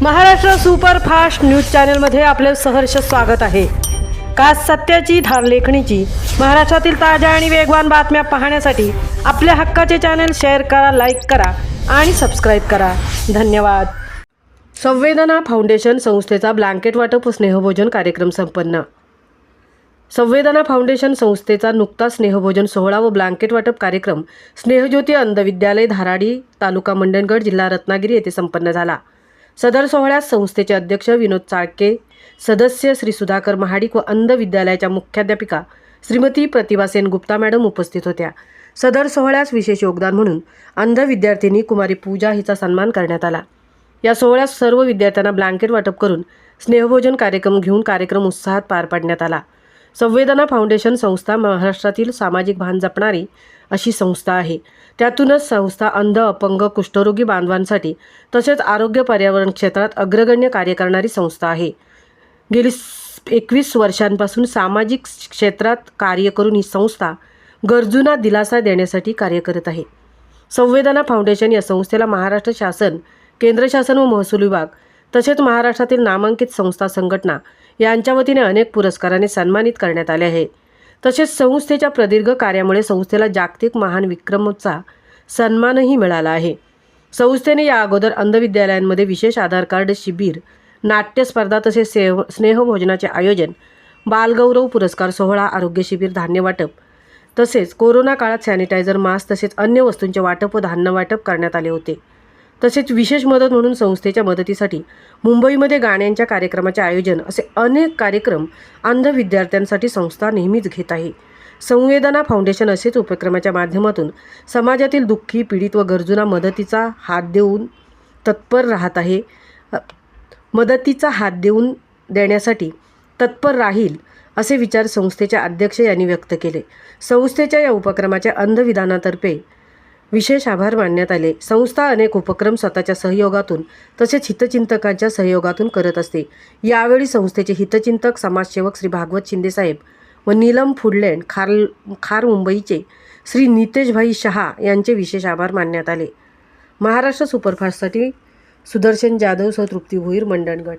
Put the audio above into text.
Maharashtra superfast news चॅनलमध्ये आपले सहर्ष स्वागत आहे। का सत्याची धार लेखणीची महाराष्ट्रातील ताज्या आणि वेगवान बातम्या पाहण्यासाठी आपल्या हक्काचे चॅनल शेअर करा, लाईक करा आणि सबस्क्राईब करा। धन्यवाद। संवेदना फाउंडेशन संस्थेचा ब्लँकेट वाटप व स्नेहभोजन कार्यक्रम संपन्न। संवेदना फाउंडेशन संस्थेचा नुकताच स्नेहभोजन सोहळा व ब्लँकेट वाटप कार्यक्रम स्नेहज्योती अंध विद्यालय धाराडी, तालुका मंडणगड, जिल्हा रत्नागिरी येथे संपन्न झाला। सदर सोहळ्यात संस्थेचे अध्यक्ष विनोद चाळके, सदस्य श्री सुधाकर महाडिक व अंध विद्यालयाच्या मुख्याध्यापिका श्रीमती प्रतिभा सेनगुप्ता मॅडम उपस्थित होत्या। सदर सोहळ्यास विशेष योगदान म्हणून अंध विद्यार्थिनी कुमारी पूजा हिचा सन्मान करण्यात आला। या सोहळ्यात सर्व विद्यार्थ्यांना ब्लँकेट वाटप करून स्नेहभोजन कार्यक्रम घेऊन कार्यक्रम उत्साहात पार पाडण्यात आला। संवेदना फाउंडेशन संस्था महाराष्ट्रातील सामाजिक भान जपणारी अशी संस्था आहे। त्यातूनच संस्था अंध, अपंग, कुष्ठरोगी बांधवांसाठी तसेच आरोग्य पर्यावरण क्षेत्रात अग्रगण्य कार्य करणारी संस्था आहे। गेली 21 वर्षांपासून सामाजिक क्षेत्रात कार्य करून ही संस्था गरजूंना दिलासा देण्यासाठी कार्य करत आहे। संवेदना फाउंडेशन या संस्थेला महाराष्ट्र शासन, केंद्र शासन व महसूल विभाग तसेच महाराष्ट्रातील नामांकित संस्था संघटना यांच्या वतीने अनेक पुरस्काराने सन्मानित करण्यात आले आहे। तसेच संस्थेच्या प्रदीर्घ कार्यामुळे संस्थेला जागतिक महान विक्रमचा सन्मानही मिळाला आहे। संस्थेने या अगोदर अंध विद्यालयांमध्ये विशेष आधार कार्ड शिबिर, नाट्य स्पर्धा तसेच स्नेहभोजनाचे आयोजन, बालगौरव पुरस्कार सोहळा, आरोग्य शिबिर, धान्य वाटप तसेच कोरोना काळात सॅनिटायझर, मास्क तसेच अन्य वस्तूंचे वाटप व धान्य वाटप करण्यात आले होते। तसेच विशेष मदत म्हणून संस्थेच्या मदतीसाठी मुंबईमध्ये गाण्यांच्या कार्यक्रमाचे आयोजन असे अनेक कार्यक्रम अंध विद्यार्थ्यांसाठी संस्था नेहमीच घेत आहे। संवेदना फाउंडेशन असेच उपक्रमाच्या माध्यमातून समाजातील दुःखी, पीडित व गरजूंना मदतीचा हात देण्यासाठी तत्पर राहील असे विचार संस्थेच्या अध्यक्ष यांनी व्यक्त केले। संस्थेच्या या उपक्रमाच्या अंध विधानातर्फे विशेष आभार मानण्यात आले। संस्था अनेक उपक्रम स्वतःच्या सहयोगातून तसेच हितचिंतकांच्या सहयोगातून करत असते। यावेळी संस्थेचे हितचिंतक, समाजसेवक श्री भागवत शिंदे साहेब व नीलम फूडलँड खार मुंबईचे श्री नितेशभाई शहा यांचे विशेष आभार मानण्यात आले। महाराष्ट्र सुपरफास्टसाठी सुदर्शन जाधव सह तृप्ती भोईर, मंडणगड।